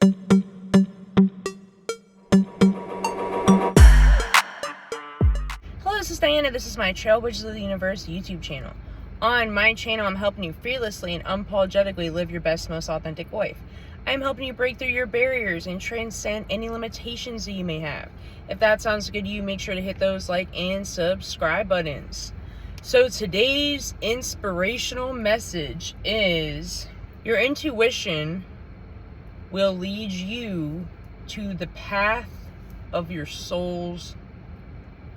Hello, this is Diana. This is my Trailblazers of the Universe YouTube channel. On my channel, I'm helping you fearlessly and unapologetically live your best, most authentic life. I'm helping you break through your barriers and transcend any limitations that you may have. If that sounds good to you, make sure to hit those like and subscribe buttons. So today's inspirational message is your intuition will lead you to the path of your soul's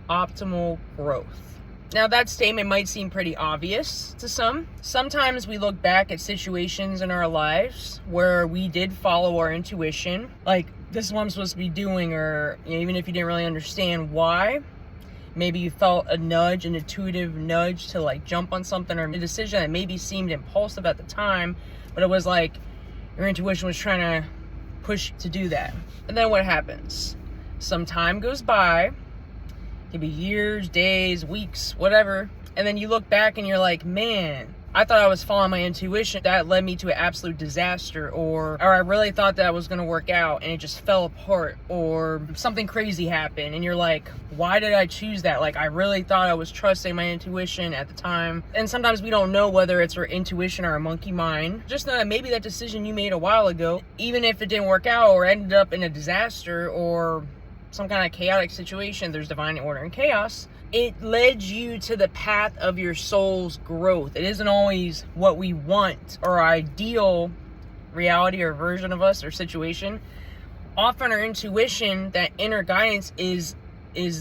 optimal growth. Now, that statement might seem pretty obvious to some. Sometimes we look back at situations in our lives where we did follow our intuition, like this is what I'm supposed to be doing, or even if you didn't really understand why, maybe you felt a nudge, an intuitive nudge to like jump on something, or a decision that maybe seemed impulsive at the time, but it was like your intuition was trying to push to do that. And then what happens? Some time goes by. It could be years, days, weeks, whatever. And then you look back and you're like, man, I thought I was following my intuition. That led me to an absolute disaster. Or I really thought that was going to work out and it just fell apart. Or something crazy happened and you're like, why did I choose that? Like, I really thought I was trusting my intuition at the time. And sometimes we don't know whether it's our intuition or our monkey mind. Just know that maybe that decision you made a while ago, even if it didn't work out or ended up in a disaster or some kind of chaotic situation, there's divine order and chaos. It led you to the path of your soul's growth. It isn't always what we want or ideal reality or version of us or situation. Often our intuition, that inner guidance, is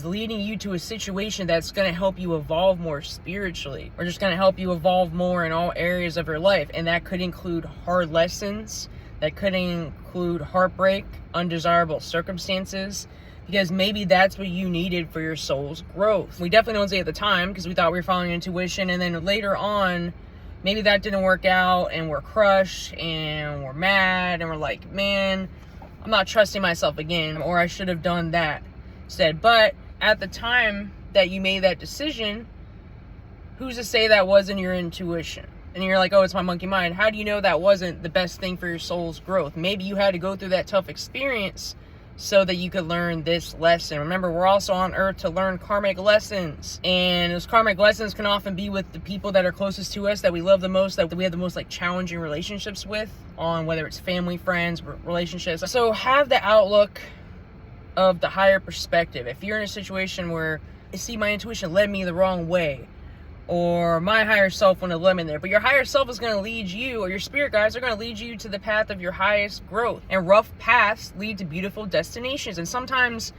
leading you to a situation that's going to help you evolve more spiritually, or just going to help you evolve more in all areas of your life. And that could include hard lessons, that could include heartbreak, undesirable circumstances, because maybe that's what you needed for your soul's growth. We definitely don't say at the time because we thought we were following intuition, and then later on, maybe that didn't work out and we're crushed and we're mad and we're like, man, I'm not trusting myself again, or I should have done that instead. But at the time that you made that decision, who's to say that wasn't your intuition? And you're like, oh, it's my monkey mind. How do you know that wasn't the best thing for your soul's growth? Maybe you had to go through that tough experience so that you could learn this lesson. Remember, we're also on earth to learn karmic lessons. And those karmic lessons can often be with the people that are closest to us, that we love the most, that we have the most like challenging relationships with, on whether it's family, friends, relationships. So have the outlook of the higher perspective. If you're in a situation where, see, my intuition led me the wrong way, or my higher self wouldn't have led me there, but your higher self is going to lead you, or your spirit guides are going to lead you to the path of your highest growth. And rough paths lead to beautiful destinations. And sometimes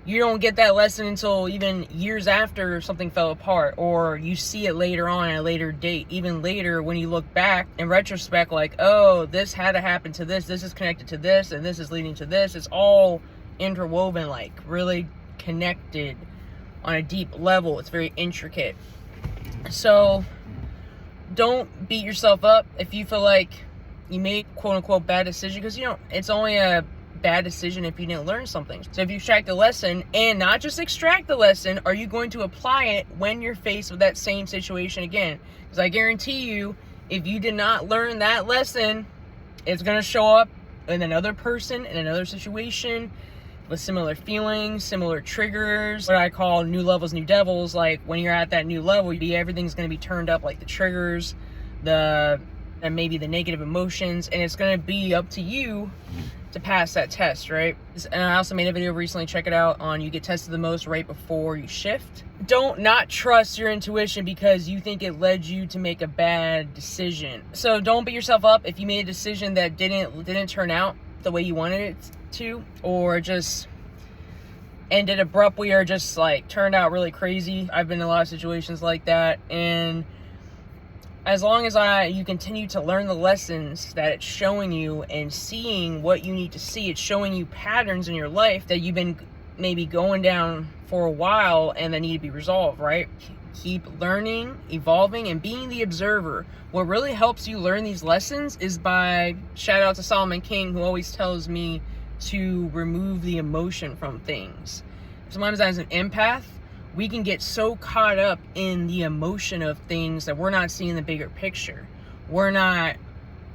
you don't get that lesson until even years after something fell apart, or you see it later on at a later date, even later when you look back in retrospect, like, oh, this had to happen to this is connected to this, and this is leading to this. It's all interwoven, like really connected on a deep level. It's very intricate. So don't beat yourself up if you feel like you made quote unquote bad decision, because it's only a bad decision if you didn't learn something. So if you extract the lesson, and not just extract the lesson, are you going to apply it when you're faced with that same situation again? Because I guarantee you, if you did not learn that lesson, it's going to show up in another person, in another situation, with similar feelings, similar triggers, what I call new levels, new devils. Like when you're at that new level, everything's going to be turned up, like the triggers, and maybe the negative emotions, and it's going to be up to you to pass that test, right? And I also made a video recently, check it out, on you get tested the most right before you shift. Don't not trust your intuition because you think it led you to make a bad decision. So don't beat yourself up if you made a decision that didn't turn out the way you wanted it to, or just ended abruptly, or just like turned out really crazy. I've been in a lot of situations like that, and as long as you continue to learn the lessons that it's showing you and seeing what you need to see, it's showing you patterns in your life that you've been maybe going down for a while and that need to be resolved, right? Keep learning, evolving, and being the observer. What really helps you learn these lessons is by, shout out to Solomon King, who always tells me to remove the emotion from things. Sometimes as an empath, we can get so caught up in the emotion of things that we're not seeing the bigger picture. We're not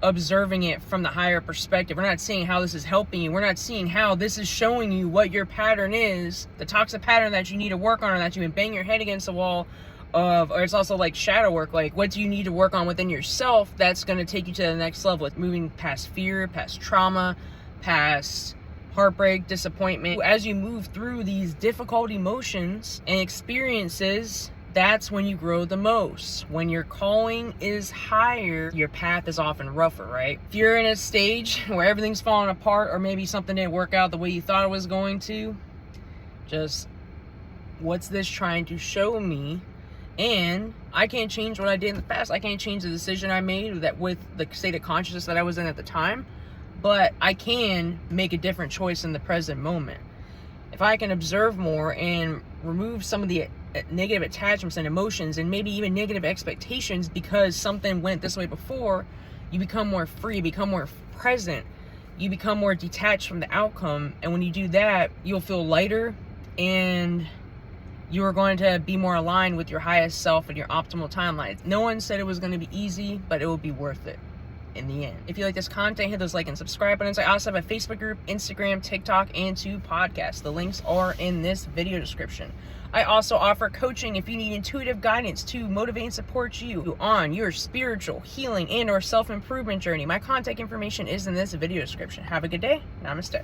observing it from the higher perspective. We're not seeing how this is helping you. We're not seeing how this is showing you what your pattern is, the toxic pattern that you need to work on, or that you've been banging your head against the wall of. Or it's also like shadow work, like what do you need to work on within yourself that's going to take you to the next level. It's moving past fear, past trauma, past heartbreak, disappointment. As you move through these difficult emotions and experiences, that's when you grow the most. When your calling is higher, your path is often rougher, right? If you're in a stage where everything's falling apart, or maybe something didn't work out the way you thought it was going to, just, what's this trying to show me? And I can't change what I did in the past. I can't change the decision I made that with the state of consciousness that I was in at the time, but I can make a different choice in the present moment. If I can observe more and remove some of the negative attachments and emotions, and maybe even negative expectations because something went this way before, you become more free, become more present, you become more detached from the outcome. And when you do that, you'll feel lighter, and you are going to be more aligned with your highest self and your optimal timeline. No one said it was going to be easy, but it will be worth it in the end. If you like this content, hit those like and subscribe buttons. I also have a Facebook group, Instagram, TikTok, and 2 podcasts. The links are in this video description. I also offer coaching if you need intuitive guidance to motivate and support you on your spiritual healing and or self-improvement journey. My contact information is in this video description. Have a good day. Namaste.